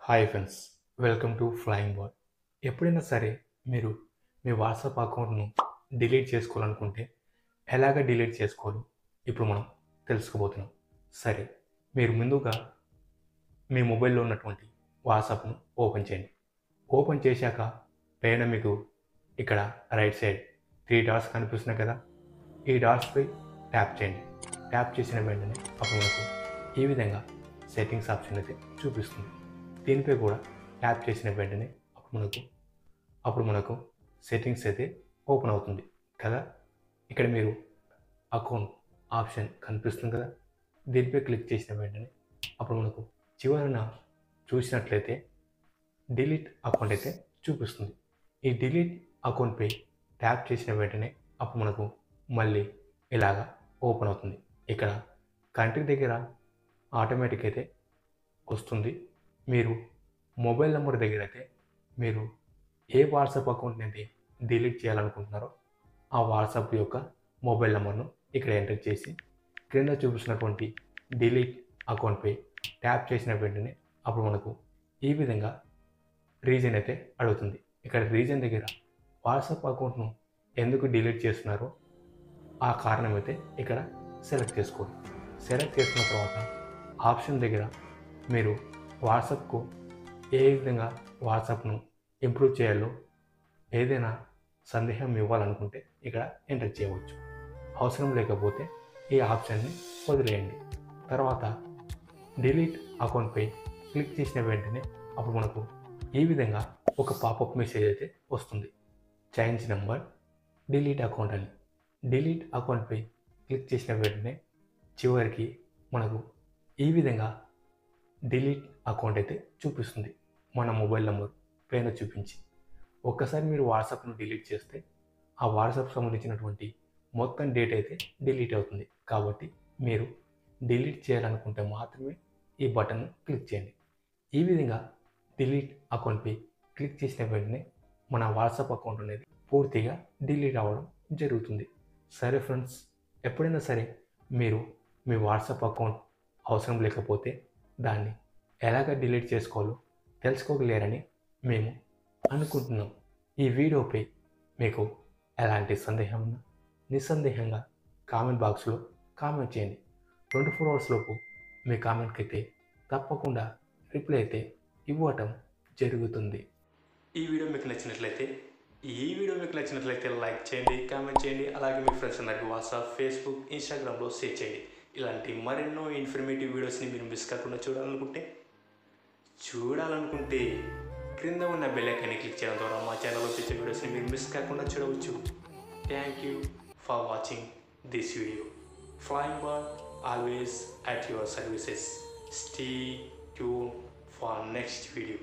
Hi friends, welcome to flying ball. ఎప్పుడైనా సరే మీరు మీ వాట్సాప్ అకౌంట్ను డిలీట్ చేసుకోవాలనుకుంటే ఎలాగ డిలీట్ చేసుకోవాలో ఇప్పుడు మనం తెలుసుకోబోతున్నాం. సరే, మీరు ముందుగా మీ మొబైల్లో ఉన్నటువంటి వాట్సాప్ను ఓపెన్ చేయండి. ఓపెన్ చేశాక పైన మీకు ఇక్కడ రైట్ సైడ్ 3 డాట్స్ కనిపిస్తున్నాయి కదా, ఈ డాట్స్పై ట్యాప్ చేయండి. ట్యాప్ చేసిన వెంటనే అప్పుడు మనకు ఈ విధంగా సెట్టింగ్స్ ఆప్షన్ అయితే చూపిస్తుంది. దీనిపై కూడా ట్యాప్ చేసిన వెంటనే అప్పుడు మనకు సెట్టింగ్స్ అయితే ఓపెన్ అవుతుంది కదా. ఇక్కడ మీరు అకౌంట్ ఆప్షన్ కనిపిస్తుంది కదా, దీనిపై క్లిక్ చేసిన వెంటనే అప్పుడు మనకు చివరన చూసినట్లయితే డిలీట్ అకౌంట్ అయితే చూపిస్తుంది. ఈ డిలీట్ అకౌంట్పై ట్యాప్ చేసిన వెంటనే అప్పుడు మనకు మళ్ళీ ఇలాగా ఓపెన్ అవుతుంది. ఇక్కడ కంట్రీ దగ్గర ఆటోమేటిక్ అయితే వస్తుంది. మీరు మొబైల్ నెంబర్ దగ్గర అయితే మీరు ఏ వాట్సాప్ అకౌంట్ని అయితే డిలీట్ చేయాలనుకుంటున్నారో ఆ వాట్సాప్ యొక్క మొబైల్ నెంబర్ను ఇక్కడ ఎంటర్ చేసి క్రింద చూపిస్తున్నటువంటి డిలీట్ అకౌంట్పై ట్యాప్ చేసిన వెంటనే అప్పుడు మనకు ఈ విధంగా రీజన్ అయితే అడుగుతుంది. ఇక్కడ రీజన్ దగ్గర వాట్సాప్ అకౌంట్ను ఎందుకు డిలీట్ చేస్తున్నారో ఆ కారణం అయితే ఇక్కడ సెలెక్ట్ చేసుకోండి. సెలెక్ట్ చేసుకున్న తర్వాత ఆప్షన్ దగ్గర మీరు వాట్సాప్కు ఏ విధంగా వాట్సాప్ను ఇంప్రూవ్ చేయాలో ఏదైనా సందేహం ఇవ్వాలనుకుంటే ఇక్కడ ఎంటర్ చేయవచ్చు. అవసరం లేకపోతే ఈ ఆప్షన్ని వదిలేయండి. తర్వాత డిలీట్ అకౌంట్పై క్లిక్ చేసిన వెంటనే అప్పుడు మనకు ఈ విధంగా ఒక పాపప్ మెసేజ్ అయితే వస్తుంది. చేంజ్ నెంబర్, డిలీట్ అకౌంట్ అని. డిలీట్ అకౌంట్పై క్లిక్ చేసిన వెంటనే చివరికి మనకు ఈ విధంగా డిలీట్ అకౌంట్ అయితే చూపిస్తుంది. మన మొబైల్ నెంబర్ పైన చూపించి ఒక్కసారి మీరు వాట్సాప్ను డిలీట్ చేస్తే ఆ వాట్సాప్ సంబంధించినటువంటి మొత్తం డేటా అయితే డిలీట్ అవుతుంది. కాబట్టి మీరు డిలీట్ చేయాలనుకుంటే మాత్రమే ఈ బటన్ను క్లిక్ చేయండి. ఈ విధంగా డిలీట్ అకౌంట్పై క్లిక్ చేసిన వెంటనే మన వాట్సాప్ అకౌంట్ అనేది పూర్తిగా డిలీట్ అవ్వడం జరుగుతుంది. సరే ఫ్రెండ్స్, ఎప్పుడైనా సరే మీరు మీ వాట్సాప్ అకౌంట్ అవసరం లేకపోతే దాన్ని ఎలాగ డిలీట్ చేసుకోవాలో తెలుసుకోగలేరని మేము అనుకుంటున్నాం. ఈ వీడియోపై మీకు ఎలాంటి సందేహం ఉన్నా నిస్సందేహంగా కామెంట్ బాక్స్లో కామెంట్ చేయండి. 24 అవర్స్ లోపు మీ కామెంట్కి అయితే తప్పకుండా రిప్లై అయితే ఇవ్వటం జరుగుతుంది. ఈ వీడియో మీకు నచ్చినట్లయితే లైక్ చేయండి, కామెంట్ చేయండి. అలాగే మీ ఫ్రెండ్స్ అందరికీ వాట్సాప్, ఫేస్బుక్, ఇన్స్టాగ్రామ్లో షేర్ చేయండి. ఇలాంటి మరెన్నో ఇన్ఫర్మేటివ్ వీడియోస్ని మీరు మిస్ కాకుండా చూడాలనుకుంటే క్రింద ఉన్న బెల్ ఐకాన్ని క్లిక్ చేయడం ద్వారా మా ఛానల్లో వచ్చే వీడియోస్ని మీరు మిస్ కాకుండా చూడవచ్చు. Thank you for watching this video. Flying ball always at your services. Stay tune for next video.